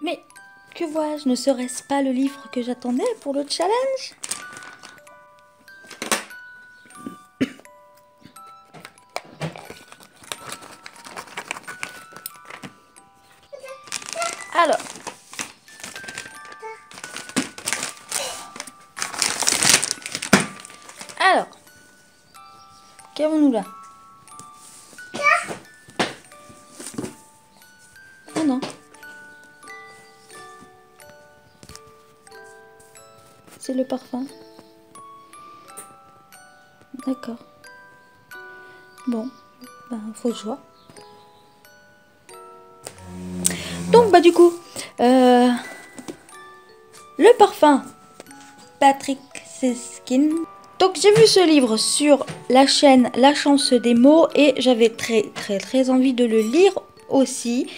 Mais que vois-je? Ne serait-ce pas le livre que j'attendais pour le challenge? Alors, qu'avons-nous là? Oh non. C'est le parfum. D'accord. Bon, ben, faut que je vois. Donc, bah du coup, le parfum Patrick Süskind. Donc j'ai vu ce livre sur la chaîne La Chance des mots et j'avais très envie de le lire aussi.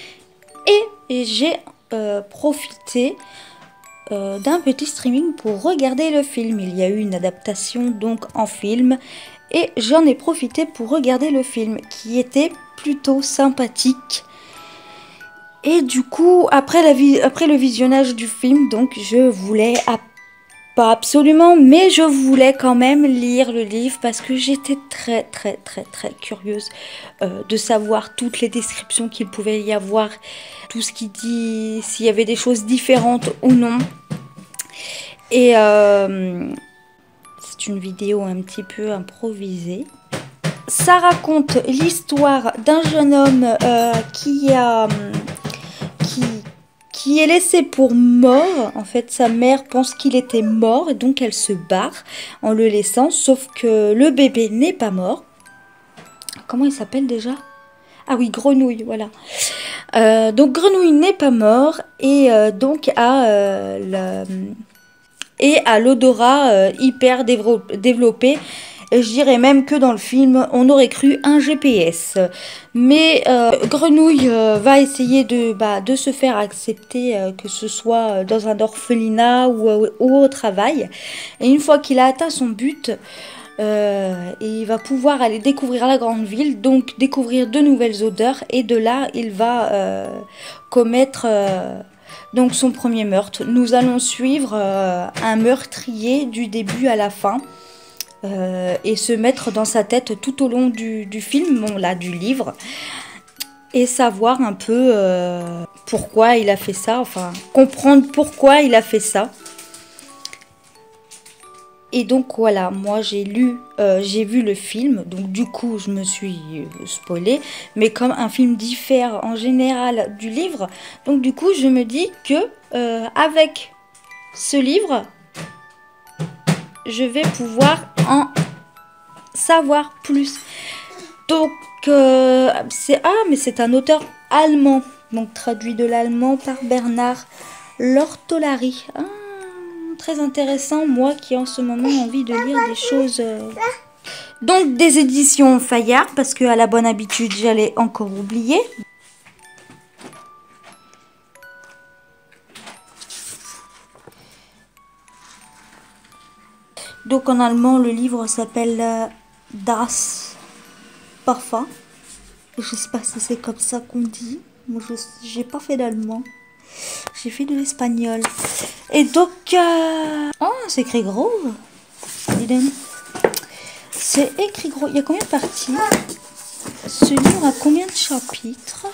Et j'ai profité d'un petit streaming pour regarder le film. Il y a eu une adaptation donc en film et j'en ai profité pour regarder le film qui était plutôt sympathique. Et du coup, après le visionnage du film, donc je voulais, pas absolument, mais je voulais quand même lire le livre parce que j'étais très curieuse de savoir toutes les descriptions qu'il pouvait y avoir, tout ce qu'il dit, s'il y avait des choses différentes ou non. Et c'est une vidéo un petit peu improvisée. Ça raconte l'histoire d'un jeune homme qui est laissé pour mort. En fait, sa mère pense qu'il était mort et donc elle se barre en le laissant. Sauf que le bébé n'est pas mort. Comment il s'appelle déjà? Ah oui, Grenouille, voilà. Donc Grenouille n'est pas mort et donc a l'odorat hyper développé. Et je dirais même que dans le film, on aurait cru un GPS. Mais Grenouille va essayer de se faire accepter, que ce soit dans un orphelinat ou au travail. Et une fois qu'il a atteint son but, il va pouvoir aller découvrir la grande ville, donc découvrir de nouvelles odeurs. Et de là, il va commettre donc son premier meurtre. Nous allons suivre un meurtrier du début à la fin. Et se mettre dans sa tête tout au long du film, bon là du livre, et savoir un peu pourquoi il a fait ça, enfin comprendre pourquoi il a fait ça. Et donc voilà, moi j'ai vu le film, donc du coup je me suis spoilée, mais comme un film diffère en général du livre, donc du coup je me dis que avec ce livre, je vais pouvoir en savoir plus. Donc c'est un auteur allemand, donc traduit de l'allemand par Bernard Lortolari. Très intéressant, moi qui en ce moment ai envie de lire des choses donc des éditions Fayard, parce que à la bonne habitude j'allais encore oublier. Donc en allemand, le livre s'appelle Das Parfum. Je sais pas si c'est comme ça qu'on dit. Moi, j'ai pas fait d'allemand. J'ai fait de l'espagnol. Et donc... Oh, c'est écrit gros. C'est écrit gros. Il y a combien de parties? Ce livre a combien de chapitres?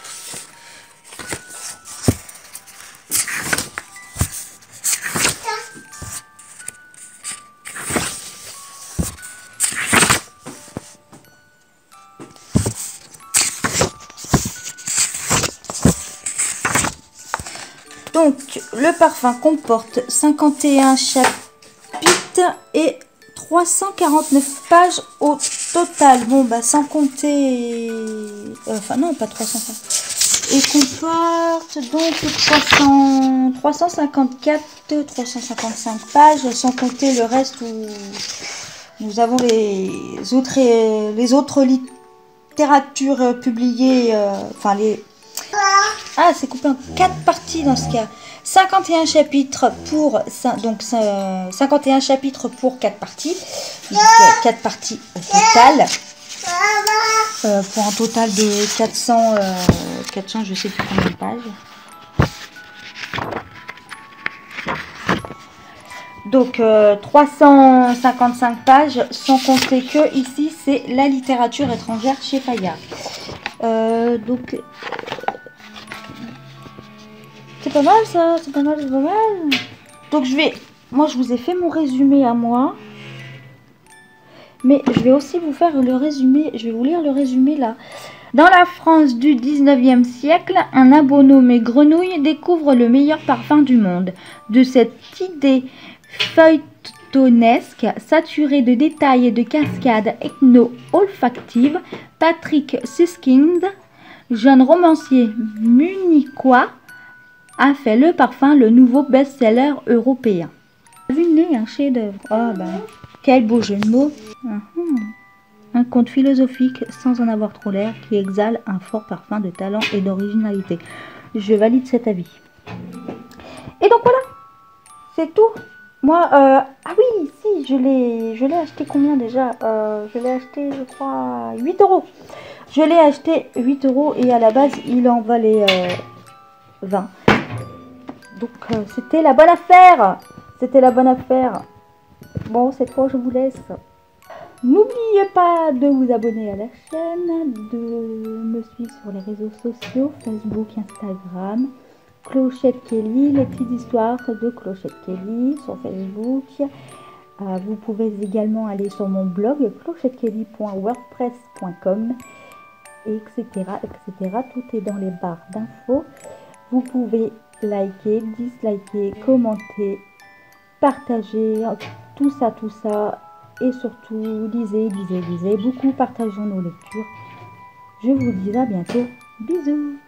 Donc, le parfum comporte 51 chapitres et 349 pages au total. Bon, bah, sans compter... Enfin, non, pas 350. Et comporte donc 355 pages, sans compter le reste où nous avons les autres littératures publiées, enfin les... Ah, c'est coupé en 4 parties dans ce cas. 51 chapitres pour, donc, 51 chapitres pour 4 parties. Donc, 4 parties au total. Pour un total de 400, je sais plus combien de pages. Donc 355 pages, sans compter que ici c'est la littérature étrangère chez Fayard. Donc c'est pas mal ça, c'est pas mal, c'est pas mal. Donc moi je vous ai fait mon résumé à moi. Mais je vais aussi vous faire le résumé, je vais vous lire le résumé là. Dans la France du 19e siècle, un abo nommé Grenouille découvre le meilleur parfum du monde. De cette idée feuilletonesque, saturée de détails et de cascades ethno-olfactives, Patrick Süskind, jeune romancier munichois, a fait le parfum le nouveau best-seller européen. Vu le nez, un chef-d'œuvre. Oh ben, quel beau jeu de mots. Un conte philosophique sans en avoir trop l'air qui exhale un fort parfum de talent et d'originalité. Je valide cet avis. Et donc voilà, c'est tout. Moi, ah oui, si, je l'ai acheté combien déjà je l'ai acheté, je crois, 8 euros. Je l'ai acheté 8 euros et à la base, il en valait 20. Donc, c'était la bonne affaire. C'était la bonne affaire. Bon, cette fois, je vous laisse. N'oubliez pas de vous abonner à la chaîne, de me suivre sur les réseaux sociaux, Facebook, Instagram, Clochette Kelly, les petites histoires de Clochette Kelly sur Facebook. Vous pouvez également aller sur mon blog clochettekelly.wordpress.com, etc., etc. Tout est dans les barres d'infos. Vous pouvez liker, disliker, commenter, partager, tout ça. Et surtout, lisez beaucoup, partageons nos lectures. Je vous dis à bientôt. Bisous.